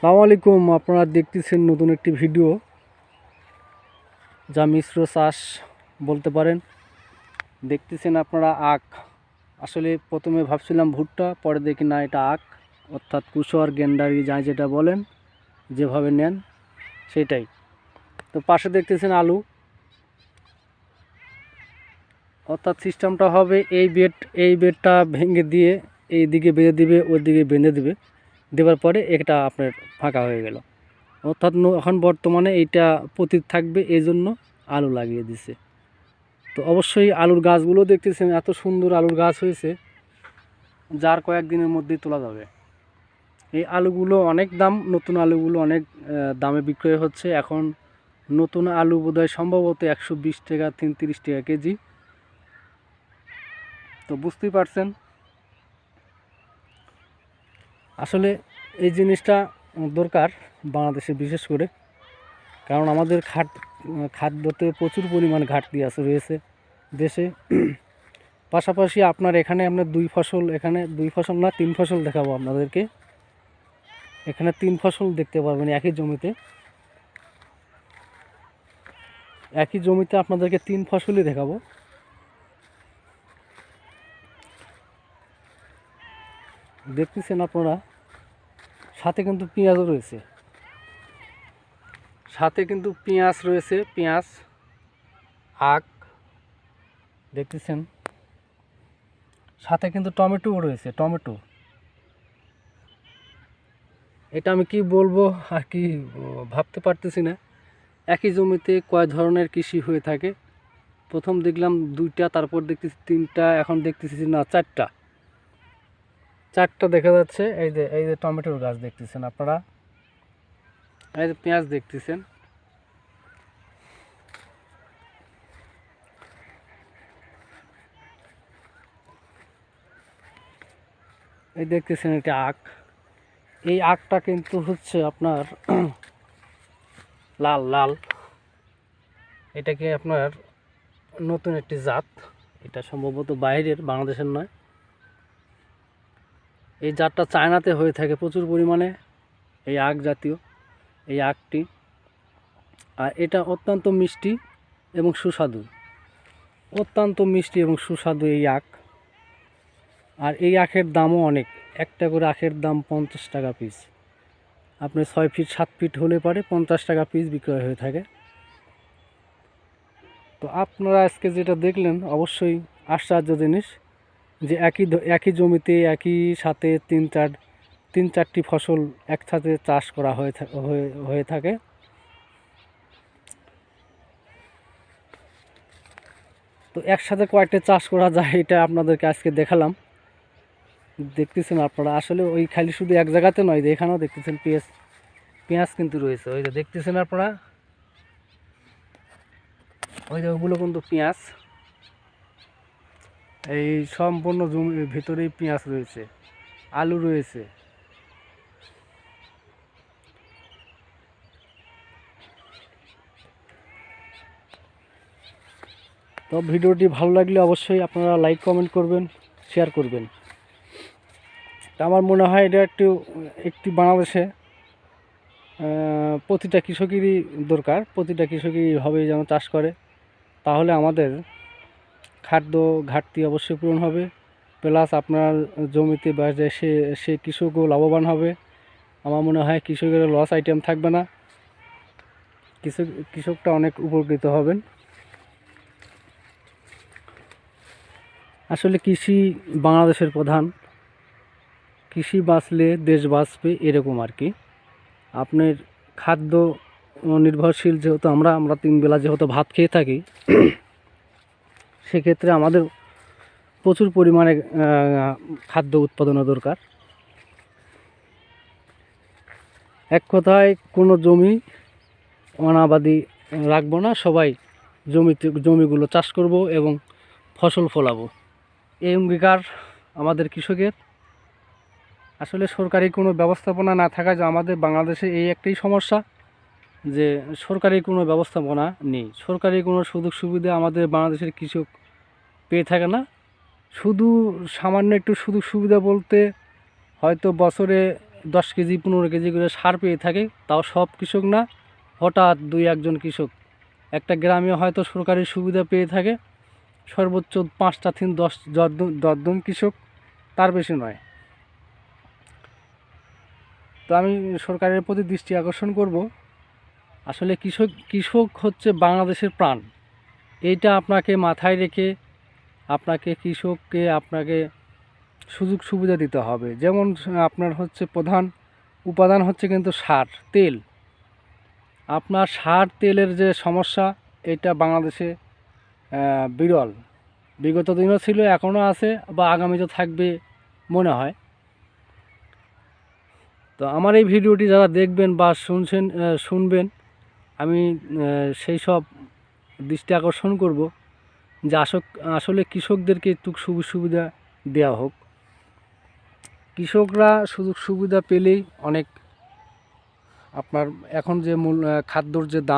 আসসালামু আলাইকুম। আপনারা দেখতেছেন নতুন একটি ভিডিও, যা মিশ্র চাষ বলতে পারেন। দেখতেছেন আপনারা আখ। আসলে প্রথমে ভাবছিলাম ভুট্টা, পরে দেখি না, এটা আখ, অর্থাৎ কুশর গেন্ডারি যা যেটা বলেন, যেভাবে নেন সেটাই। তো পাশে দেখতেছেন আলু, অর্থাৎ সিস্টেমটা হবে এই বেডটা ভেঙে দিয়ে এই দিকে বেঁধে দিবে, ওই দিকে বেঁধে দিবে, দেওয়ার পরে এটা আপনার ফাঁকা হয়ে গেল। অর্থাৎ এখন বর্তমানে এইটা পতিত থাকবে, এই জন্য আলু লাগিয়ে দিছে। তো অবশ্যই আলুর গাছগুলো দেখতেছেন, এত সুন্দর আলুর গাছ হয়েছে, যার কয়েকদিনের মধ্যেই তোলা যাবে। এই আলুগুলো অনেক দাম, নতুন আলুগুলো অনেক দামে বিক্রয় হচ্ছে এখন। নতুন আলু বোধহয় সম্ভবত 120 টাকা 30 টাকা কেজি। তো বুঝতেই পারছেন, আসলে এই জিনিসটা দরকার বাংলাদেশে বিশেষ করে, কারণ আমাদের খাদ্যতে প্রচুর পরিমাণ ঘাটতি রয়েছে দেশে। পাশাপাশি আপনার এখানে দুই ফসল, এখানে দুই ফসল না 3 ফসল দেখাবো আপনাদেরকে। এখানে 3 ফসল দেখতে পারবেন একই জমিতে। আপনাদেরকে 3 ফসলই দেখাবো। দেখতেছেন আপনারা, সাথে কিন্তু পেঁয়াজও রয়েছে, পেঁয়াজ, আখ দেখতেছেন, সাথে কিন্তু টমেটোও রয়েছে। এটা আমি কি বলবো আর কি ভাবতে পারতেছি না। একই জমিতে কয় ধরনের কৃষি হয়ে থাকে। প্রথম দেখলাম 2টা, তারপর দেখতেছি 3টা, এখন দেখতেছি না 4টা দেখা যাচ্ছে। এই যে টমেটোর গাছ দেখতেছেন আপনারা, এই যে পেঁয়াজ দেখতেছেন, এই দেখতেছেন এটা আখ। এই আখটা কিন্তু হচ্ছে আপনার লাল লাল, এটাকে আপনার নতুন একটি জাত, এটা সম্ভবত বাইরের, বাংলাদেশের নয়। এই জাতটা চায়নাতে হয়ে থাকে প্রচুর পরিমাণে, এই আখ জাতীয় এই আখটি। আর এটা অত্যন্ত মিষ্টি এবং সুস্বাদু, এই আখ। আর এই আখের দামও অনেক, একটা করে আখের দাম 50 টাকা পিস। আপনি 6 ফিট 7 ফিট হলে পারে 50 টাকা পিস বিক্রয় হয়ে থাকে। তো আপনারা আজকে যেটা দেখলেন অবশ্যই আশ্চর্য জিনিস, যে একই জমিতে একই সাথে 3-4টি ফসল একসাথে চাষ করা হয়ে থাকে। তো একসাথে কয়েকটা চাষ করা যায়, এটা আপনাদেরকে আজকে দেখালাম। দেখতেছেন আপনারা, আসলে ওই খালি শুধু এক জায়গাতে নয়, এখানেও দেখতেছেন পেঁয়াজ কিন্তু রয়েছে। ওই যে দেখতেছেন আপনারা, ওই যে ওগুলো কিন্তু পেঁয়াজ, এই সম্পূর্ণ জমির ভিতরেই পেঁয়াজ রয়েছে, আলু রয়েছে। তো ভিডিওটি ভালো লাগলে অবশ্যই আপনারা লাইক কমেন্ট করবেন, শেয়ার করবেন। তা আমার মনে হয় এটা একটি বাংলাদেশে প্রতিটা কৃষকেরই দরকার, প্রতিটা কৃষকই হবে যেন চাষ করে, তাহলে আমাদের খাদ্য ঘাটতি অবশ্যই পূরণ হবে, প্লাস আপনার জমিতে বা সে কৃষকও লাভবান হবে। আমার মনে হয় কৃষকের লস আইটেম থাকবে না, কৃষকটা অনেক উপকৃত হবেন। আসলে কৃষি বাংলাদেশের প্রধান, কৃষি বাঁচলে দেশ বাঁচবে, এরকম আর কি। আপনার খাদ্য নির্ভরশীল যেহেতু আমরা 3 বেলা যেহেতু ভাত খেয়ে থাকি, সেক্ষেত্রে আমাদের প্রচুর পরিমাণে খাদ্য উৎপাদনের দরকার। এক কথায় কোনো জমি অনাবাদি রাখবো না, সবাই জমিগুলো চাষ করব এবং ফসল ফলাবো, এই অঙ্গীকার আমাদের কৃষকের। আসলে সরকারি কোনো ব্যবস্থাপনা না থাকা, যে আমাদের বাংলাদেশে এই একটাই সমস্যা, যে সরকারি কোনো ব্যবস্থাপনা নেই, সরকারি কোনো সুযোগ সুবিধা আমাদের বাংলাদেশের কৃষক পেয়ে থাকে না। শুধু সামান্য একটু সুযোগ সুবিধা বলতে হয়তো বছরে 10 কেজি 15 কেজি করে সার পেয়ে থাকে, তাও সব কৃষক না, হঠাৎ 2-1 জন কৃষক একটা গ্রামে হয়তো সরকারি সুবিধা পেয়ে থাকে, সর্বোচ্চ 5টা থেকে 10 জন কৃষক, তার বেশি নয়। তো আমি সরকারের প্রতি দৃষ্টি আকর্ষণ করব, আসলে কৃষক হচ্ছে বাংলাদেশের প্রাণ। এইটা আপনাকে মাথায় রেখে আপনাকে সুযোগ সুবিধা দিতে হবে। যেমন আপনার হচ্ছে প্রধান উপাদান হচ্ছে কিন্তু সার, তেল। আপনার সার তেলের যে সমস্যা, এটা বাংলাদেশে বিরল। বিগত দিনও ছিল, এখনও আছে, বা আগামীতে থাকবে মনে হয়। তো আমার এই ভিডিওটি যারা দেখবেন বা শুনবেন, আমি সেই সব দৃষ্টি আকর্ষণ করব যে আসলে কৃষকদেরকে একটু সুযোগ সুবিধা দেওয়া হোক। কৃষকরা সুযোগ সুবিধা পেলেই অনেক, আপনার এখন যে খাদ্যর যে দাম